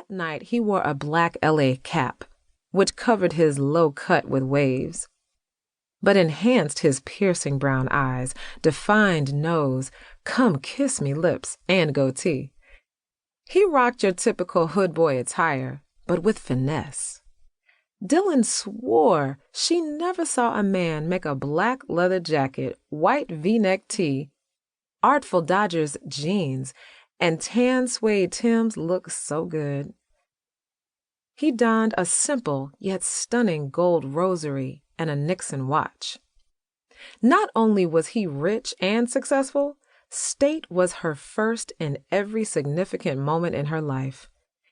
That night, he wore a black LA cap, which covered his low cut with waves, but enhanced his piercing brown eyes, defined nose, come-kiss-me lips, and goatee. He rocked your typical hood boy attire, but with finesse. Dylan swore she never saw a man make a black leather jacket, white V-neck tee, artful Dodgers jeans, and tan suede Timbs look so good. He donned a simple yet stunning gold rosary and a Nixon watch. Not only was he rich and successful, State was her first in every significant moment in her life.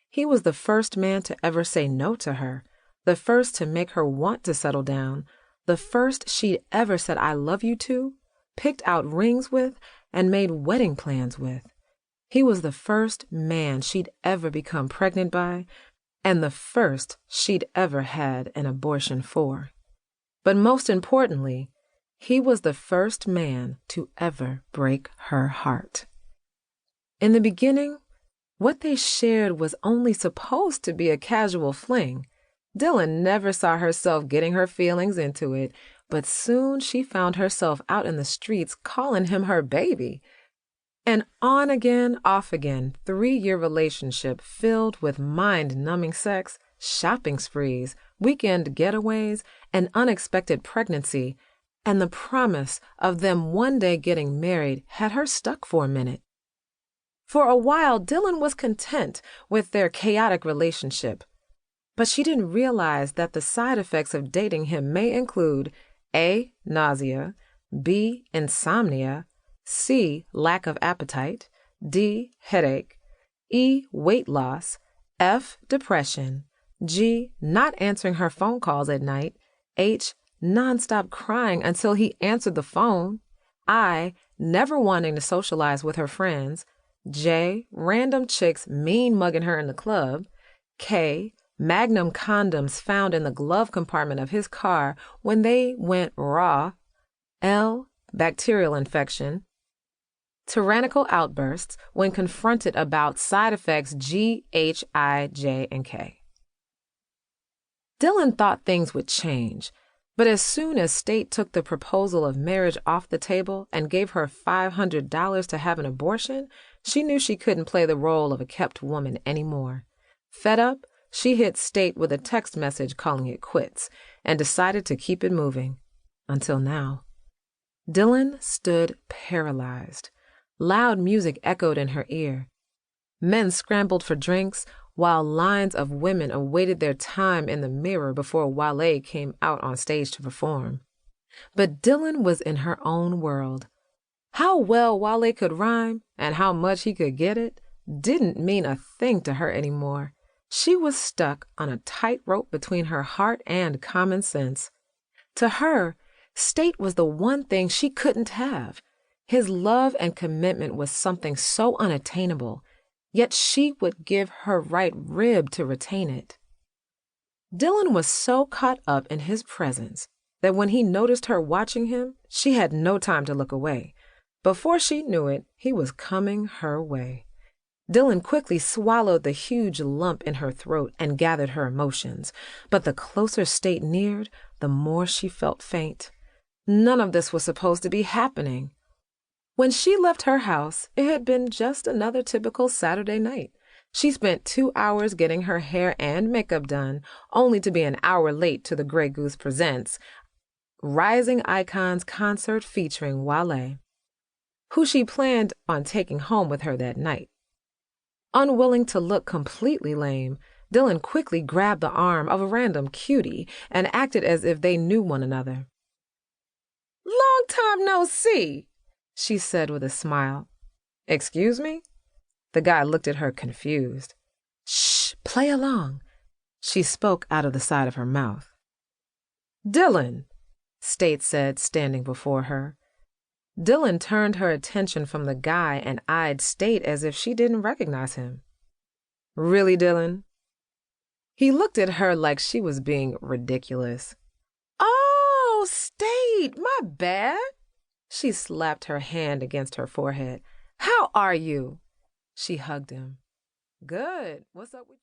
He was the first man to ever say no to her, the first to make her want to settle down, the first she'd ever said I love you to, picked out rings with, and made wedding plans with. He was the first man she'd ever become pregnant by, and the first she'd ever had an abortion for. But most importantly, he was the first man to ever break her heart. In the beginning, what they shared was only supposed to be a casual fling. Dylan never saw herself getting her feelings into it, but soon she found herself out in the streets calling him her baby. An on-again, off-again, 3-year relationship filled with mind-numbing sex, shopping sprees, weekend getaways, an unexpected pregnancy, and the promise of them one day getting married had her stuck for a minute. For a while, Dylan was content with their chaotic relationship, but she didn't realize that the side effects of dating him may include A. Nausea, B. Insomnia, C. Lack of appetite, D. Headache, E. Weight loss, F. Depression, G. Not answering her phone calls at night, H. Nonstop crying until he answered the phone, I. Never wanting to socialize with her friends, J. Random chicks mean mugging her in the club, K. Magnum condoms found in the glove compartment of his car when they went raw, L. Bacterial infection, tyrannical outbursts when confronted about side effects G, H, I, J, and K. Dylan thought things would change, but as soon as State took the proposal of marriage off the table and gave her $500 to have an abortion, she knew she couldn't play the role of a kept woman anymore. Fed up, she hit State with a text message calling it quits and decided to keep it moving. Until now. Dylan stood paralyzed. Loud music echoed in her ear. Men scrambled for drinks, while lines of women awaited their time in the mirror before Wale came out on stage to perform. But Dylan was in her own world. How well Wale could rhyme and how much he could get it didn't mean a thing to her anymore. She was stuck on a tightrope between her heart and common sense. To her, State was the one thing she couldn't have. His love and commitment was something so unattainable, yet she would give her right rib to retain it. Dylan was so caught up in his presence that when he noticed her watching him, she had no time to look away. Before she knew it, he was coming her way. Dylan quickly swallowed the huge lump in her throat and gathered her emotions, but the closer State neared, the more she felt faint. None of this was supposed to be happening. When she left her house, it had been just another typical Saturday night. She spent 2 hours getting her hair and makeup done, only to be an hour late to the Grey Goose Presents Rising Icons concert featuring Wale, who she planned on taking home with her that night. Unwilling to look completely lame, Dylan quickly grabbed the arm of a random cutie and acted as if they knew one another. "Long time no see," she said with a smile. "Excuse me?" The guy looked at her confused. "Shh, play along." She spoke out of the side of her mouth. "Dylan," State said, standing before her. Dylan turned her attention from the guy and eyed State as if she didn't recognize him. "Really, Dylan?" He looked at her like she was being ridiculous. "Oh, State, my bad." She slapped her hand against her forehead. "How are you?" She hugged him. "Good. What's up with you?"